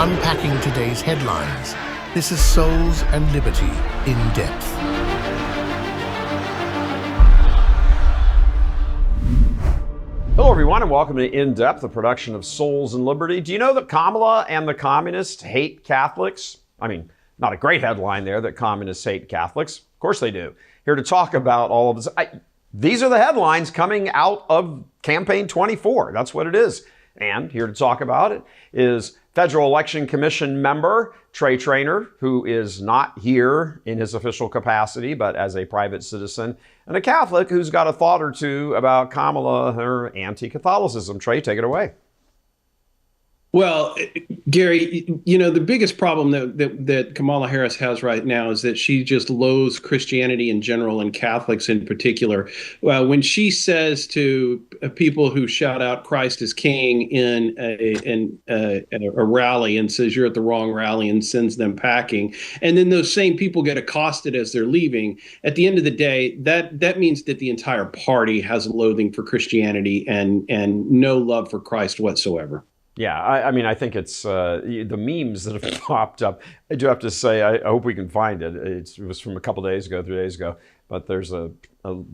unpacking today's headlines. This is Souls and Liberty in Depth. Hello, everyone, and welcome to In Depth, a production of Souls and Liberty. Do you know that Kamala and the communists hate Catholics? I mean, not a great headline there that communists hate Catholics. Of course they do. Here to talk about all of this. These are the headlines coming out of Campaign 24. That's what it is. And here to talk about it is Federal Election Commission member Trey Traynor, who is not here in his official capacity, but as a private citizen, and a Catholic who's got a thought or two about Kamala, her anti-Catholicism. Trey, take it away. Well, Gary, you know, the biggest problem that Kamala Harris has right now is that she just loathes Christianity in general and Catholics in particular. When she says to people who shout out Christ is King in a rally and says you're at the wrong rally and sends them packing, and then those same people get accosted as they're leaving, at the end of the day, that means that the entire party has a loathing for Christianity and no love for Christ whatsoever. Yeah, I mean, I think it's the memes that have popped up. I do have to say, I hope we can find it. It was from a couple days ago, 3 days ago. But there's a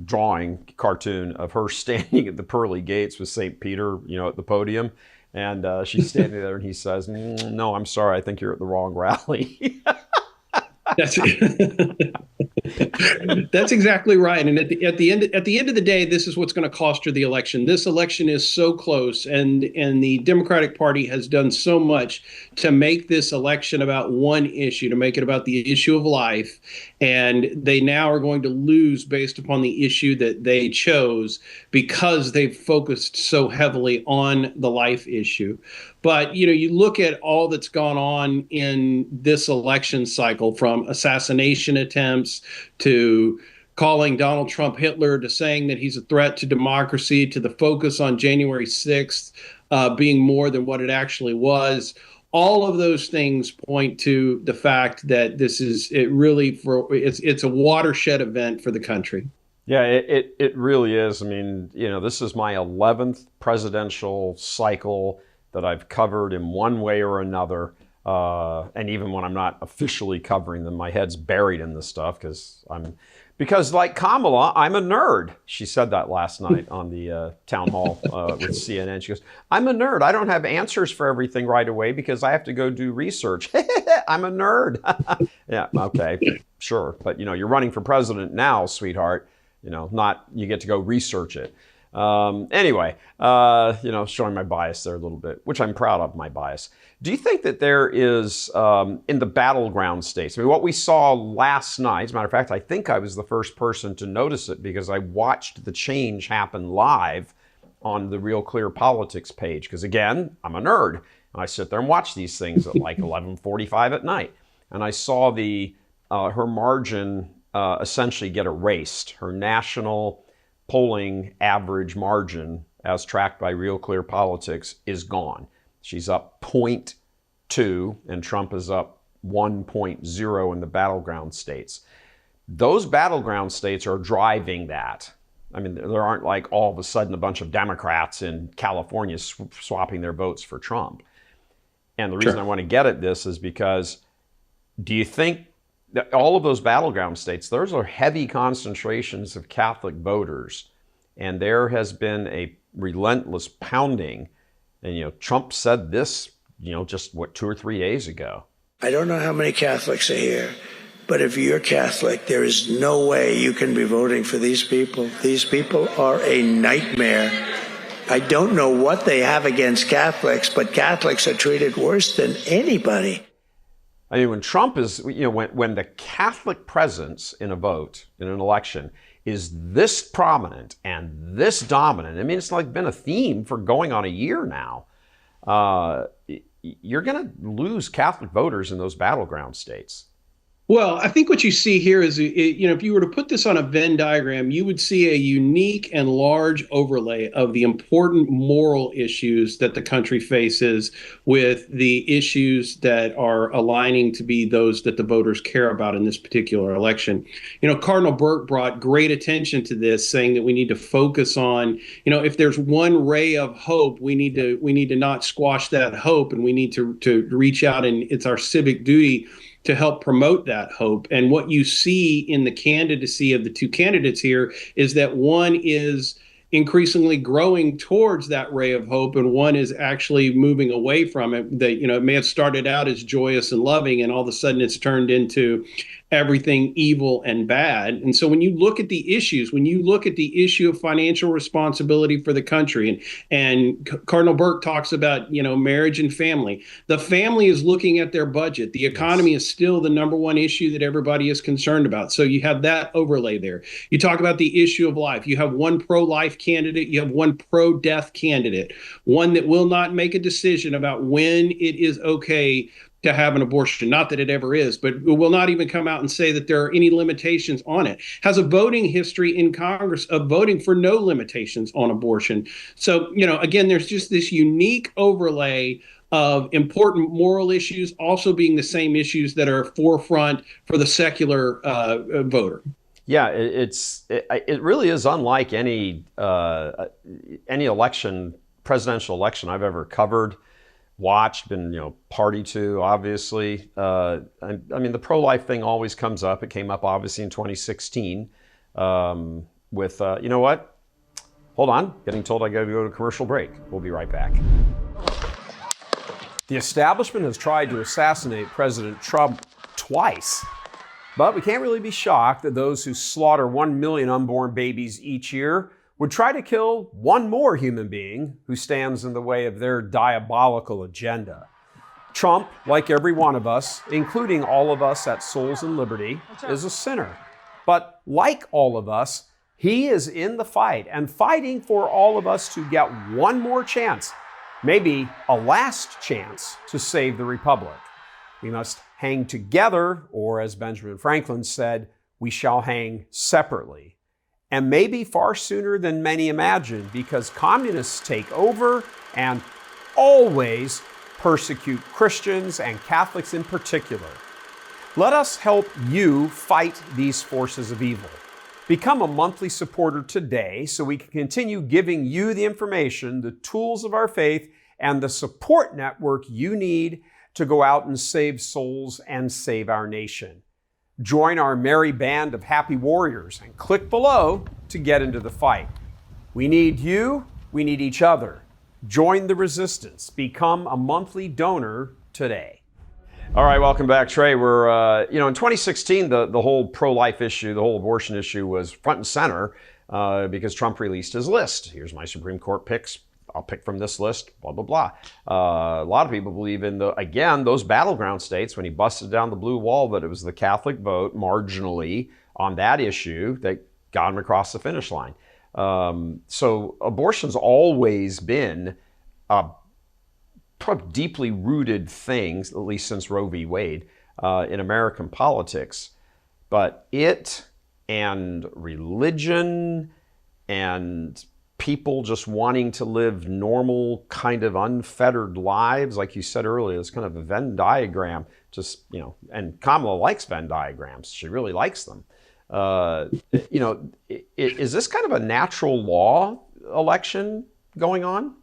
drawing, cartoon of her standing at the pearly gates with St. Peter, you know, at the podium. And she's standing there and he says, no, I'm sorry, I think you're at the wrong rally. That's exactly right. And at the end of the day, this is what's going to cost her the election. This election is so close, and the Democratic Party has done so much to make this election about one issue, to make it about the issue of life. And they now are going to lose based upon the issue that they chose because they've focused so heavily on the life issue. But, you know, you look at all that's gone on in this election cycle, from assassination attempts to calling Donald Trump Hitler, to saying that he's a threat to democracy, to the focus on January 6th being more than what it actually was. All of those things point to the fact that it's a watershed event for the country. Yeah, it really is. I mean, you know, this is my 11th presidential cycle that I've covered in one way or another. And even when I'm not officially covering them, my head's buried in this stuff because like Kamala, I'm a nerd. She said that last night on the town hall with CNN. She goes, I'm a nerd. I don't have answers for everything right away because I have to go do research. I'm a nerd. Yeah, okay, sure. But, you know, you're running for president now, sweetheart. You know, not you get to go research it. Anyway, you know, showing my bias there a little bit, which I'm proud of, my bias. Do you think that there is, in the battleground states, I mean, what we saw last night, as a matter of fact, I think I was the first person to notice it because I watched the change happen live on the Real Clear Politics page. Because again, I'm a nerd. And I sit there and watch these things at like 11:45 at night. And I saw her margin essentially get erased. Her national polling average margin, as tracked by Real Clear Politics, is gone. She's up 0.2 and Trump is up 1.0 in the battleground states. Those battleground states are driving that. I mean, there aren't like all of a sudden a bunch of Democrats in California swapping their votes for Trump. And the reason I want to get at this is because do you think that all of those battleground states, those are heavy concentrations of Catholic voters, and there has been a relentless pounding. And, you know, Trump said this, you know, just 2 or 3 days ago. I don't know how many Catholics are here, but if you're Catholic, there is no way you can be voting for these people. These people are a nightmare. I don't know what they have against Catholics, but Catholics are treated worse than anybody. I mean, when Trump is, you know, when the Catholic presence in a vote, in an election, is this prominent and this dominant, I mean, it's like been a theme for going on a year now, you're going to lose Catholic voters in those battleground states. Well, I think what you see here is, if you were to put this on a Venn diagram, you would see a unique and large overlay of the important moral issues that the country faces with the issues that are aligning to be those that the voters care about in this particular election. Cardinal Burke brought great attention to this, saying that we need to focus on, if there's one ray of hope, we need to not squash that hope, and we need to reach out, and it's our civic duty to help promote that hope. And what you see in the candidacy of the two candidates here is that one is increasingly growing towards that ray of hope, and one is actually moving away from it. That, it may have started out as joyous and loving, and all of a sudden it's turned into everything evil and bad. And so when you look at the issues, when you look at the issue of financial responsibility for the country, and Cardinal Burke talks about, marriage and family, the family is looking at their budget. The economy is still the number one issue that everybody is concerned about. So you have that overlay there. You talk about the issue of life. You have one pro-life candidate. You have one pro-death candidate, one that will not make a decision about when it is okay to have an abortion. Not that it ever is, but it will not even come out and say that there are any limitations on it. Has a voting history in Congress of voting for no limitations on abortion. So, again, there's just this unique overlay of important moral issues also being the same issues that are forefront for the secular voter. Yeah, it really is unlike any election, presidential election I've ever covered, watched, been party to, obviously. I mean, the pro-life thing always comes up. It came up obviously in 2016 with you know what? Hold on, getting told I got to go to a commercial break. We'll be right back. The establishment has tried to assassinate President Trump twice, but we can't really be shocked that those who slaughter 1 million unborn babies each year would try to kill one more human being who stands in the way of their diabolical agenda. Trump, like every one of us, including all of us at Souls and Liberty, is a sinner. But like all of us, he is in the fight and fighting for all of us to get one more chance, maybe a last chance, to save the republic. We must hang together, or as Benjamin Franklin said, we shall hang separately. And maybe far sooner than many imagine, because communists take over and always persecute Christians and Catholics in particular. Let us help you fight these forces of evil. Become a monthly supporter today so we can continue giving you the information, the tools of our faith, and the support network you need to go out and save souls and save our nation. Join our merry band of happy warriors and click below to get into the fight. We need you, we need each other. Join the resistance. Become a monthly donor today. All right, welcome back, Trey. We're, in 2016, the whole pro-life issue, the whole abortion issue was front and center because Trump released his list. Here's my Supreme Court picks. I'll pick from this list, blah, blah, blah. A lot of people believe in, those battleground states, when he busted down the blue wall, that it was the Catholic vote marginally on that issue that got him across the finish line. So abortion's always been a deeply rooted thing, at least since Roe v. Wade, in American politics. But it and religion and people just wanting to live normal, kind of unfettered lives, like you said earlier, it's kind of a Venn diagram, and Kamala likes Venn diagrams. She really likes them. Is this kind of a natural law election going on?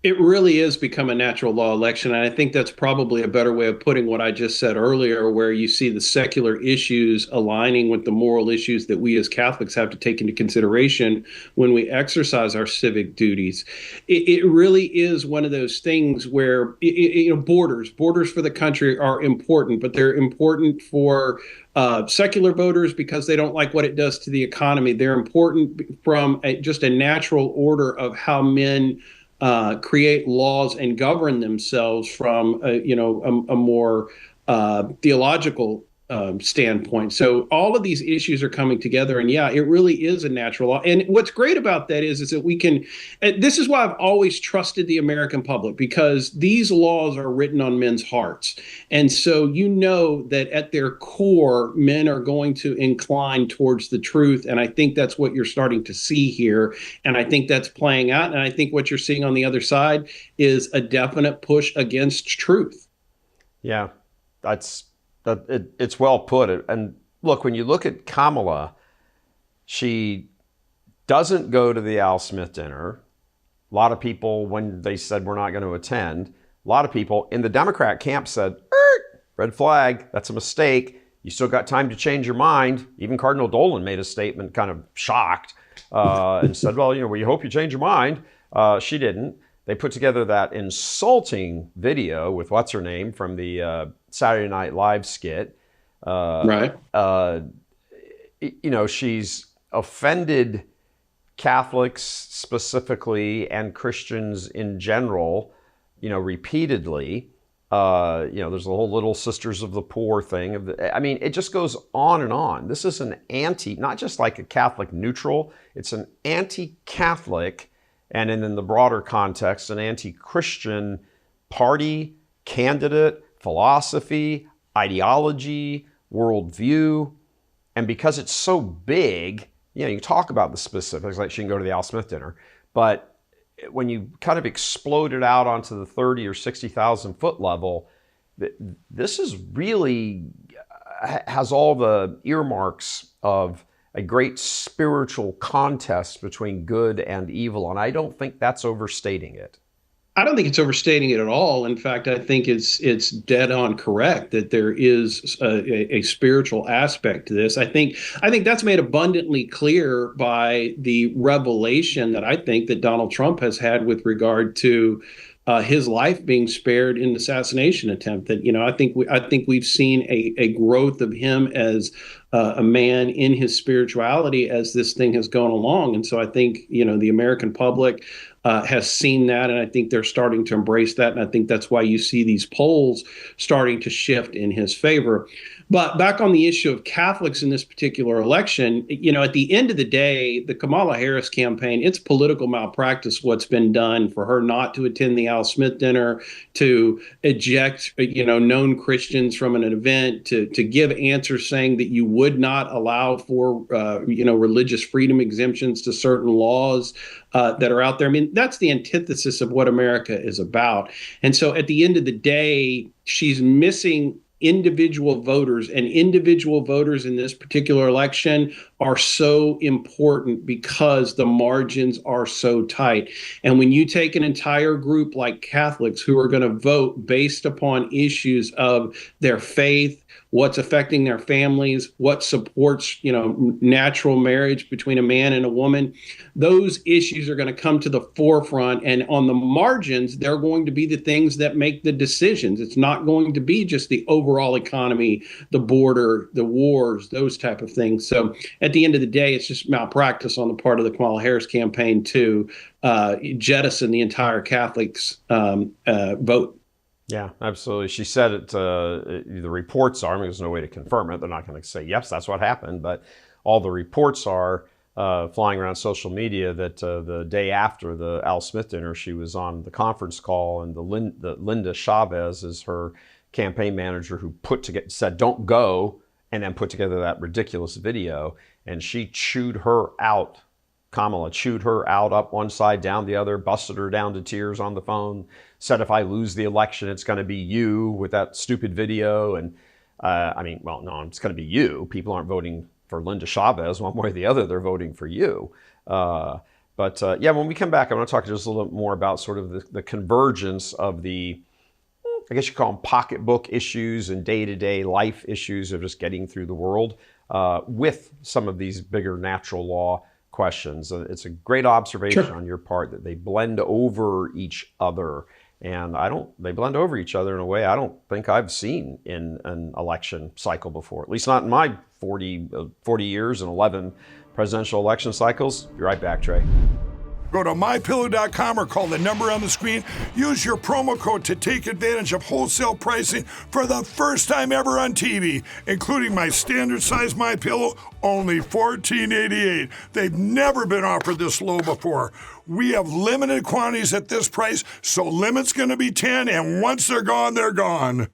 It really is become a natural law election. And I think that's probably a better way of putting what I just said earlier, where you see the secular issues aligning with the moral issues that we as Catholics have to take into consideration when we exercise our civic duties. It really is one of those things where, borders for the country are important, but they're important for secular voters because they don't like what it does to the economy. They're important from just a natural order of how men create laws and govern themselves from a more theological standpoint. So all of these issues are coming together, and yeah, it really is a natural law. And what's great about that is that we can. And this is why I've always trusted the American public, because these laws are written on men's hearts, and so you know that at their core, men are going to incline towards the truth. And I think that's what you're starting to see here, and I think that's playing out. And I think what you're seeing on the other side is a definite push against truth. Yeah, it's well put. And look, when you look at Kamala, she doesn't go to the Al Smith dinner. A lot of people, when they said we're not going to attend, a lot of people in the Democrat camp said, red flag, that's a mistake. You still got time to change your mind. Even Cardinal Dolan made a statement kind of shocked and said, well, we hope you change your mind. She didn't. They put together that insulting video with what's her name from the Saturday Night Live skit. Right. She's offended Catholics specifically and Christians in general, repeatedly. There's the whole Little Sisters of the Poor thing. It just goes on and on. This is an not just like a Catholic neutral, it's an anti-Catholic, and in the broader context, an anti-Christian party, candidate, philosophy, ideology, worldview. And because it's so big, you can talk about the specifics, like she can go to the Al Smith dinner, but when you kind of explode it out onto the 30 or 60,000 foot level, this is really has all the earmarks of a great spiritual contest between good and evil. And I don't think that's overstating it. I don't think it's overstating it at all. In fact, I think it's dead on correct that there is a spiritual aspect to this. I think that's made abundantly clear by the revelation that I think that Donald Trump has had with regard to his life being spared in the assassination attempt. That I think we've seen a growth of him as a man in his spirituality as this thing has gone along. And so I think the American public has seen that, and I think they're starting to embrace that. And I think that's why you see these polls starting to shift in his favor. But back on the issue of Catholics in this particular election, at the end of the day, the Kamala Harris campaign, it's political malpractice what's been done for her not to attend the Al Smith dinner, to eject, known Christians from an event, to give answers saying that you would not allow for, religious freedom exemptions to certain laws that are out there. That's the antithesis of what America is about. And so at the end of the day, she's missing individual voters, and individual voters in this particular election are so important because the margins are so tight. And when you take an entire group like Catholics who are going to vote based upon issues of their faith, what's affecting their families, what supports, natural marriage between a man and a woman, those issues are going to come to the forefront. And on the margins, they're going to be the things that make the decisions. It's not going to be just the overall economy, the border, the wars, those type of things. So at the end of the day, it's just malpractice on the part of the Kamala Harris campaign to jettison the entire Catholics vote. Yeah, absolutely. She said it, the reports are, there's no way to confirm it. They're not going to say, yes, that's what happened. But all the reports are flying around social media that the day after the Al Smith dinner, she was on the conference call, and the Linda Chavez is her campaign manager who said, don't go, and then put together that ridiculous video. And she chewed her out. Kamala chewed her out up one side, down the other, busted her down to tears on the phone, said if I lose the election, it's going to be you with that stupid video. And no, it's going to be you. People aren't voting for Linda Chavez one way or the other. They're voting for you. But when we come back, I want to talk just a little bit more about sort of the convergence of the, I guess you call them pocketbook issues and day-to-day life issues of just getting through the world with some of these bigger natural law questions. It's a great observation on your part that they blend over each other. And they blend over each other in a way I don't think I've seen in an election cycle before, at least not in my 40 years and 11 presidential election cycles. Be right back, Trey. Go to MyPillow.com or call the number on the screen. Use your promo code to take advantage of wholesale pricing for the first time ever on TV, including my standard size MyPillow, only $14.88. They've never been offered this low before. We have limited quantities at this price, so limit's going to be 10, and once they're gone, they're gone.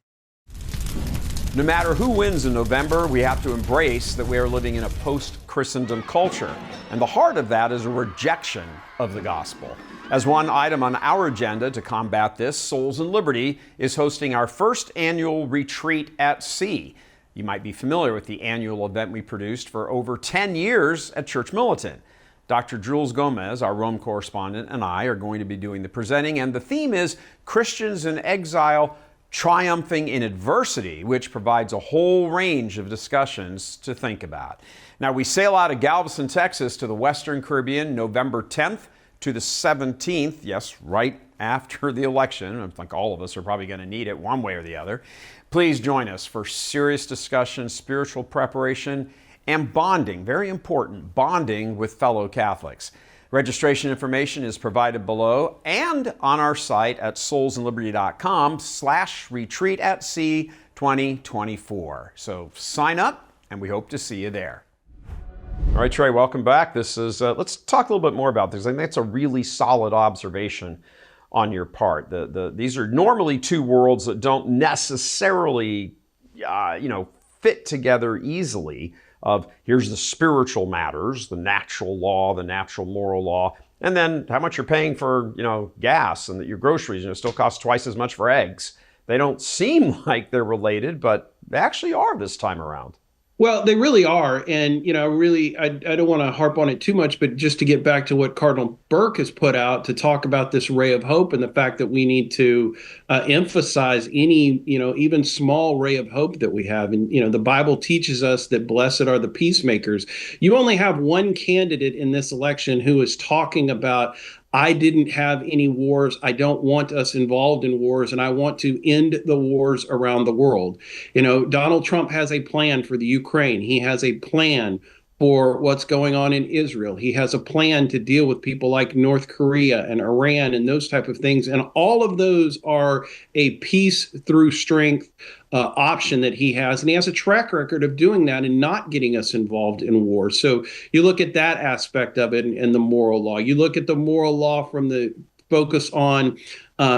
No matter who wins in November, we have to embrace that we are living in a post-Christendom culture. And the heart of that is a rejection of the gospel. As one item on our agenda to combat this, Souls and Liberty is hosting our first annual retreat at sea. You might be familiar with the annual event we produced for over 10 years at Church Militant. Dr. Jules Gomez, our Rome correspondent, and I are going to be doing the presenting, and the theme is Christians in Exile Triumphing in Adversity, which provides a whole range of discussions to think about. Now, we sail out of Galveston, Texas to the Western Caribbean November 10th to the 17th, yes, right after the election. I think all of us are probably going to need it one way or the other. Please join us for serious discussion, spiritual preparation, and bonding, very important, bonding with fellow Catholics. Registration information is provided below and on our site at soulsandliberty.com/retreat-at-sea 2024. So sign up and we hope to see you there. All right, Trey, welcome back. This is, let's talk a little bit more about this. I think that's a really solid observation on your part. These are normally two worlds that don't necessarily, fit together easily. Of here's the spiritual matters, the natural law, the natural moral law, and then how much you're paying for, gas, and that your groceries, still cost twice as much for eggs. They don't seem like they're related, but they actually are this time around. Well, they really are. And, I don't want to harp on it too much, but just to get back to what Cardinal Burke has put out to talk about this ray of hope and the fact that we need to emphasize any, even small ray of hope that we have. And, the Bible teaches us that blessed are the peacemakers. You only have one candidate in this election who is talking about, I didn't have any wars. I don't want us involved in wars, and I want to end the wars around the world. Donald Trump has a plan for the Ukraine. He has a plan for what's going on in Israel. He has a plan to deal with people like North Korea and Iran and those type of things. And all of those are a peace through strength option that he has. And he has a track record of doing that and not getting us involved in war. So you look at that aspect of it and the moral law. You look at the moral law from the focus on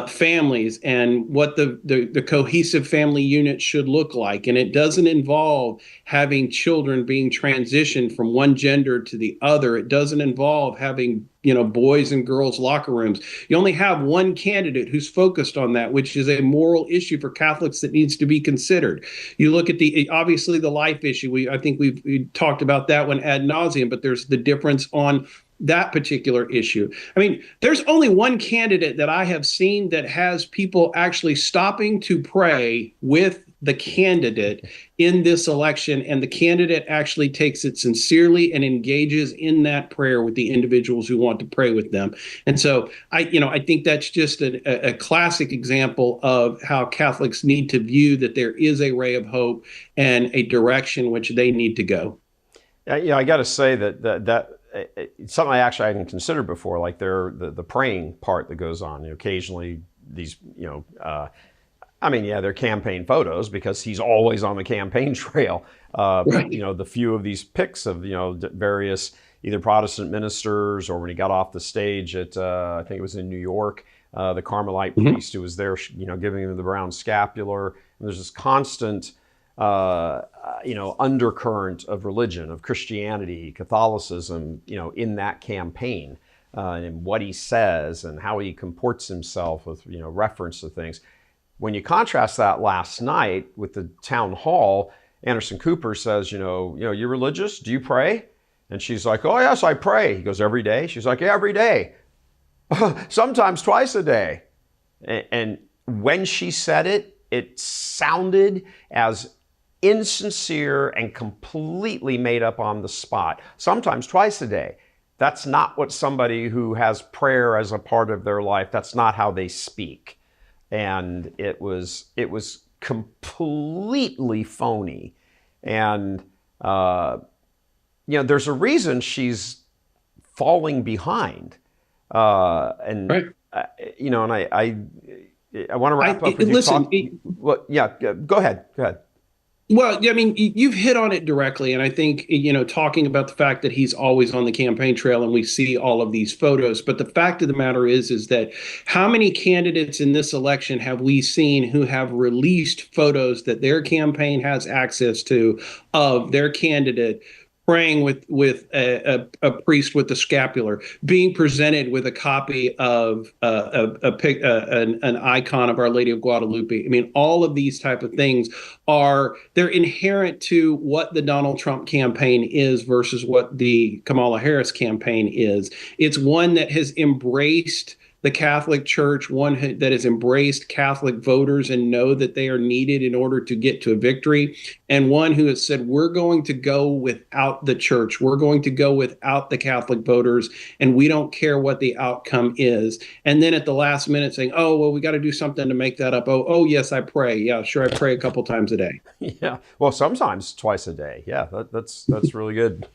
families and what the cohesive family unit should look like. And it doesn't involve having children being transitioned from one gender to the other. It doesn't involve having, boys and girls locker rooms. You only have one candidate who's focused on that, which is a moral issue for Catholics that needs to be considered. You look at obviously the life issue. I think we've talked about that one ad nauseum, but there's the difference on that particular issue. I mean, there's only one candidate that I have seen that has people actually stopping to pray with the candidate in this election, and the candidate actually takes it sincerely and engages in that prayer with the individuals who want to pray with them. And so I think that's just a classic example of how Catholics need to view that there is a ray of hope and a direction which they need to go. Yeah, I got to say that it's something I hadn't considered before, like the praying part that goes on. Occasionally these, they're campaign photos because he's always on the campaign trail. Right. The few of these pics of, various either Protestant ministers or when he got off the stage at, I think it was in New York, the Carmelite priest who was there, giving him the brown scapular. And there's this constant undercurrent of religion, of Christianity, Catholicism, in that campaign, and what he says and how he comports himself with, reference to things. When you contrast that last night with the town hall, Anderson Cooper says, you're religious? Do you pray? And she's like, oh, yes, I pray. He goes, every day? She's like, yeah, every day. Sometimes twice a day. And when she said it, it sounded as insincere and completely made up on the spot. Sometimes twice a day. That's not what somebody who has prayer as a part of their life, that's not how they speak. And it was completely phony. And, there's a reason she's falling behind. And Right. You know, and I want to wrap up with you. Listen, Well, yeah, go ahead. Go ahead. well, I mean, you've hit on it directly. And I think, talking about the fact that he's always on the campaign trail and we see all of these photos. But the fact of the matter is that how many candidates in this election have we seen who have released photos that their campaign has access to of their candidate praying with a priest with the scapular, being presented with a copy of an icon of Our Lady of Guadalupe. I mean, all of these type of things they're inherent to what the Donald Trump campaign is versus what the Kamala Harris campaign is. It's one that has embraced the Catholic Church, one that has embraced Catholic voters and know that they are needed in order to get to a victory, and one who has said, we're going to go without the church, we're going to go without the Catholic voters, and we don't care what the outcome is. And then at the last minute saying, oh, well, we got to do something to make that up. Oh, yes, I pray. Yeah, sure, I pray a couple times a day. Yeah, well, sometimes twice a day. Yeah, that's really good.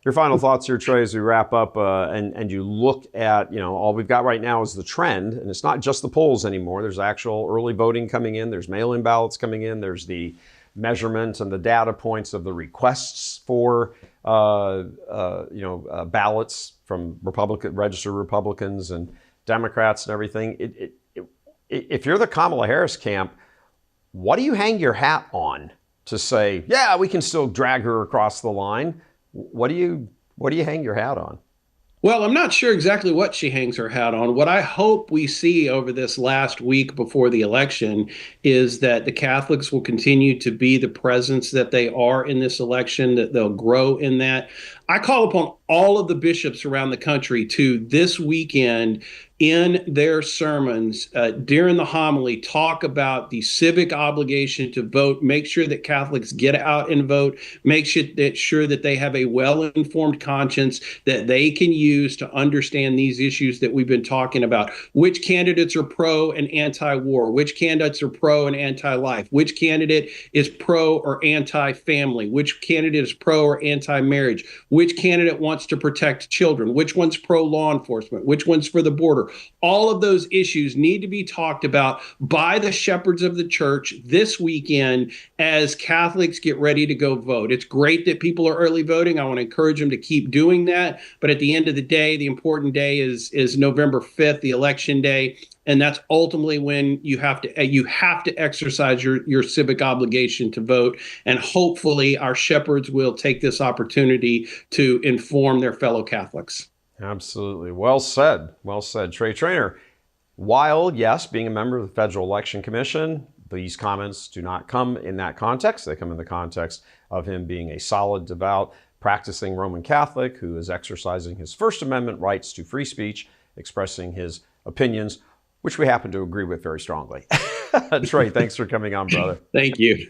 Your final thoughts here, Trey, as we wrap up, and you look at, all we've got right now is the trend, and it's not just the polls anymore. There's actual early voting coming in. There's mail-in ballots coming in. There's the measurement and the data points of the requests for, ballots from registered Republicans and Democrats and everything. If you're the Kamala Harris camp, what do you hang your hat on to say, yeah, we can still drag her across the line? What do you hang your hat on? Well, I'm not sure exactly what she hangs her hat on. What I hope we see over this last week before the election is that the Catholics will continue to be the presence that they are in this election, that they'll grow in that. I call upon all of the bishops around the country to this weekend in their sermons during the homily talk about the civic obligation to vote, make sure that Catholics get out and vote, make sure that they have a well-informed conscience that they can use to understand these issues that we've been talking about. Which candidates are pro and anti-war? Which candidates are pro and anti-life? Which candidate is pro or anti-family? Which candidate is pro or anti-marriage? Which candidate wants to protect children? Which one's pro-law enforcement? Which one's for the border? All of those issues need to be talked about by the shepherds of the church this weekend as Catholics get ready to go vote. It's great that people are early voting. I want to encourage them to keep doing that. But at the end of the day, the important day is November 5th, the election day. And that's ultimately when you have to exercise your civic obligation to vote. And hopefully our shepherds will take this opportunity to inform their fellow Catholics. Absolutely. Well said. Well said. Trey Traynor, while, yes, being a member of the Federal Election Commission, these comments do not come in that context. They come in the context of him being a solid, devout, practicing Roman Catholic who is exercising his First Amendment rights to free speech, expressing his opinions, which we happen to agree with very strongly. Trey, thanks for coming on, brother. Thank you.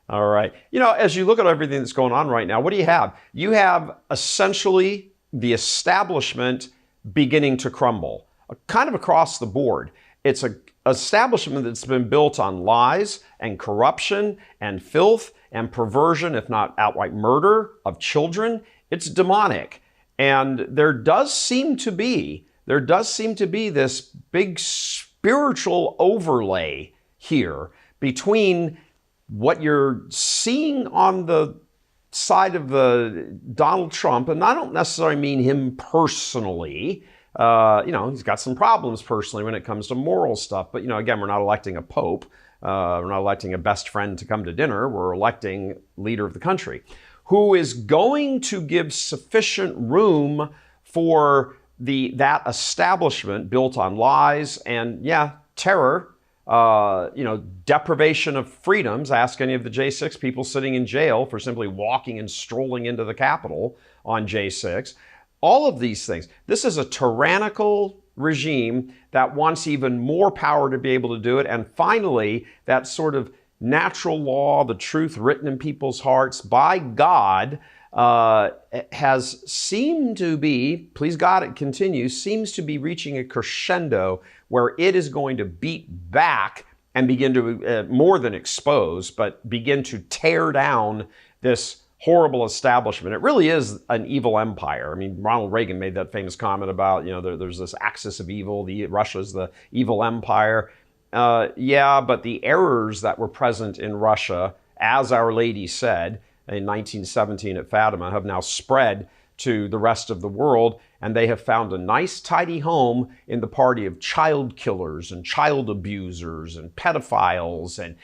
All right. As you look at everything that's going on right now, what do you have? You have essentially the establishment beginning to crumble, kind of across the board. It's an establishment that's been built on lies and corruption and filth and perversion, if not outright murder of children. It's demonic. And there does seem to be this big spiritual overlay here between what you're seeing on the side of the Donald Trump, and I don't necessarily mean him personally. He's got some problems personally when it comes to moral stuff. But, again, we're not electing a pope. We're not electing a best friend to come to dinner. We're electing leader of the country who is going to give sufficient room for that establishment built on lies and, terror, deprivation of freedoms. Ask any of the J6 people sitting in jail for simply walking and strolling into the Capitol on J6. All of these things. This is a tyrannical regime that wants even more power to be able to do it. And finally, that sort of natural law, the truth written in people's hearts by God, has seemed to be, please God it continues, seems to be reaching a crescendo where it is going to beat back and begin to, more than expose, but begin to tear down this horrible establishment. It really is an evil empire. I mean, Ronald Reagan made that famous comment about, there's this axis of evil. Russia's the evil empire. Yeah, but the errors that were present in Russia, as Our Lady said in 1917 at Fatima, have now spread to the rest of the world, and they have found a nice, tidy home in the party of child killers and child abusers and pedophiles and,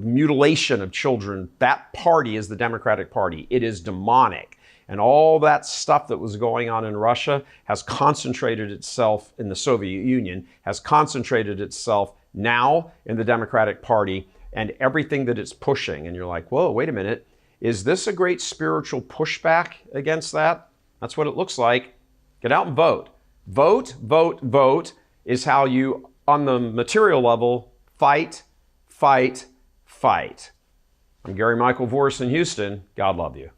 mutilation of children. That party is the Democratic Party. It is demonic. And all that stuff that was going on in Russia has concentrated itself in the Soviet Union, has concentrated itself now in the Democratic Party, and everything that it's pushing. And you're like, whoa, wait a minute. Is this a great spiritual pushback against that? That's what it looks like. Get out and vote. Vote, vote, vote is how you, on the material level, fight, fight, fight. I'm Gary Michael Vorse in Houston. God love you.